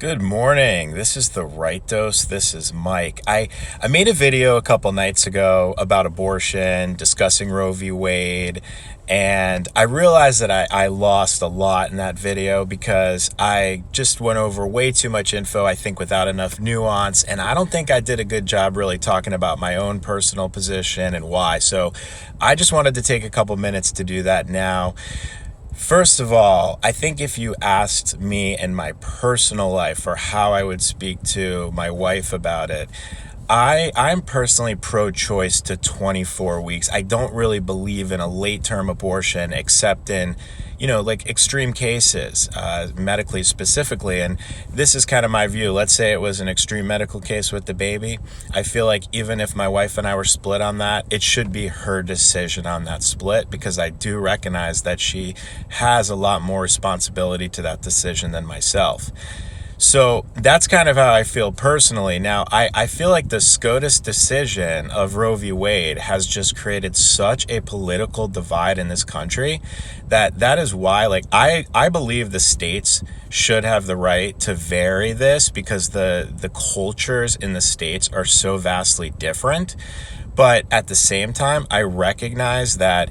Good morning. This is the Right Dose. This is Mike. I made a video a couple nights ago about abortion, discussing Roe v. Wade, and I realized that I lost a lot in that video because I just went over way too much info, I think without enough nuance, and I don't think I did a good job really talking about my own personal position and why. So I just wanted to take a couple minutes to do that now. First of all, I think if you asked me in my personal life or how I would speak to my wife about it, I'm personally pro-choice to 24 weeks. I don't really believe in a late-term abortion except in, like extreme cases, medically specifically. And this is kind of my view. Let's say it was an extreme medical case with the baby. I feel like even if my wife and I were split on that, it should be her decision on that split because I do recognize that she has a lot more responsibility to that decision than myself. So that's kind of how I feel personally. Now, I feel like the SCOTUS decision of Roe v. Wade has just created such a political divide in this country that is why, I believe the states should have the right to vary this because the cultures in the states are so vastly different. But at the same time, I recognize that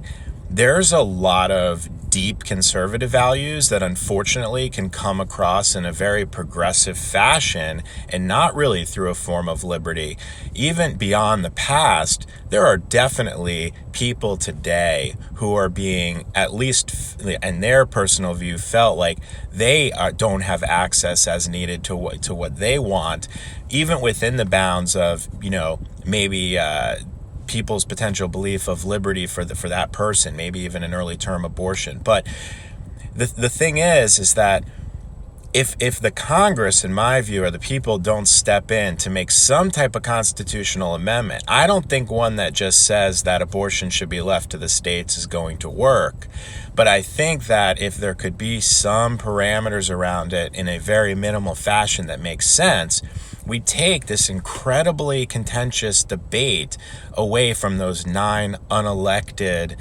there's a lot of deep conservative values that unfortunately can come across in a very progressive fashion and not really through a form of liberty. Even beyond the past, there are definitely people today who are being, at least in their personal view, felt like they don't have access as needed to what they want, even within the bounds of, maybe people's potential belief of liberty for that person, maybe even an early term abortion. But the thing is that if the Congress, in my view, or the people don't step in to make some type of constitutional amendment, I don't think one that just says that abortion should be left to the states is going to work. But I think that if there could be some parameters around it in a very minimal fashion that makes sense, we take this incredibly contentious debate away from those 9 unelected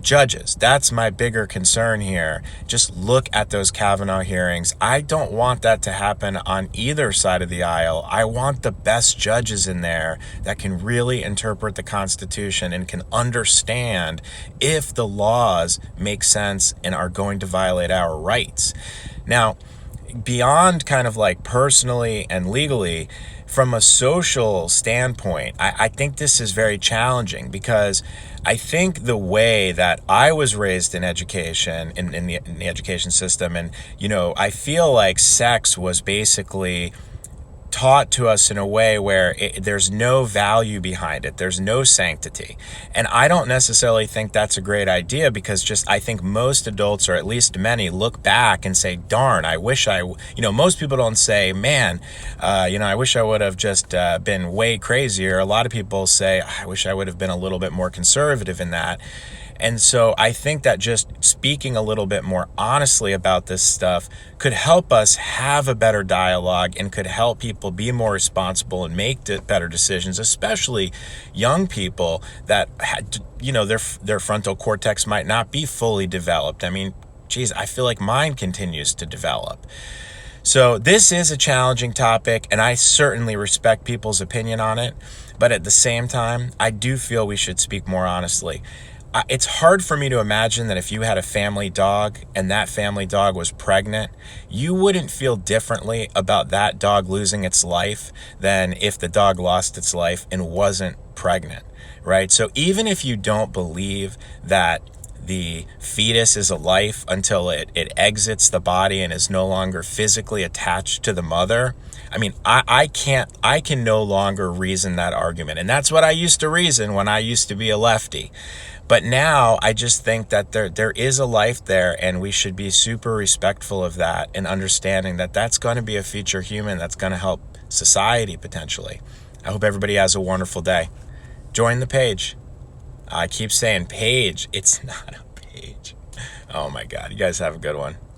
judges. That's my bigger concern here. Just look at those Kavanaugh hearings. I don't want that to happen on either side of the aisle. I want the best judges in there that can really interpret the Constitution and can understand if the laws make sense and are going to violate our rights. Now, beyond kind of like personally and legally, from a social standpoint, I think this is very challenging because I think the way that I was raised in education, in the education system, and, I feel like sex was basically taught to us in a way where there's no value behind it. There's no sanctity. And I don't necessarily think that's a great idea because I think most adults, or at least many, look back and say, darn, I wish most people don't say, man, I wish I would have just been way crazier. A lot of people say, I wish I would have been a little bit more conservative in that. And so I think that just speaking a little bit more honestly about this stuff could help us have a better dialogue and could help people be more responsible and make better decisions, especially young people that had, their frontal cortex might not be fully developed. I mean, geez, I feel like mine continues to develop. So this is a challenging topic, and I certainly respect people's opinion on it. But at the same time, I do feel we should speak more honestly. It's hard for me to imagine that if you had a family dog and that family dog was pregnant, you wouldn't feel differently about that dog losing its life than if the dog lost its life and wasn't pregnant, right? So even if you don't believe that the fetus is a life until it exits the body and is no longer physically attached to the mother, I mean, I can no longer reason that argument. And that's what I used to reason when I used to be a lefty. But now I just think that there is a life there, and we should be super respectful of that and understanding that that's going to be a future human that's going to help society potentially. I hope everybody has a wonderful day. Join the page. I keep saying page. It's not a page. Oh my God. You guys have a good one.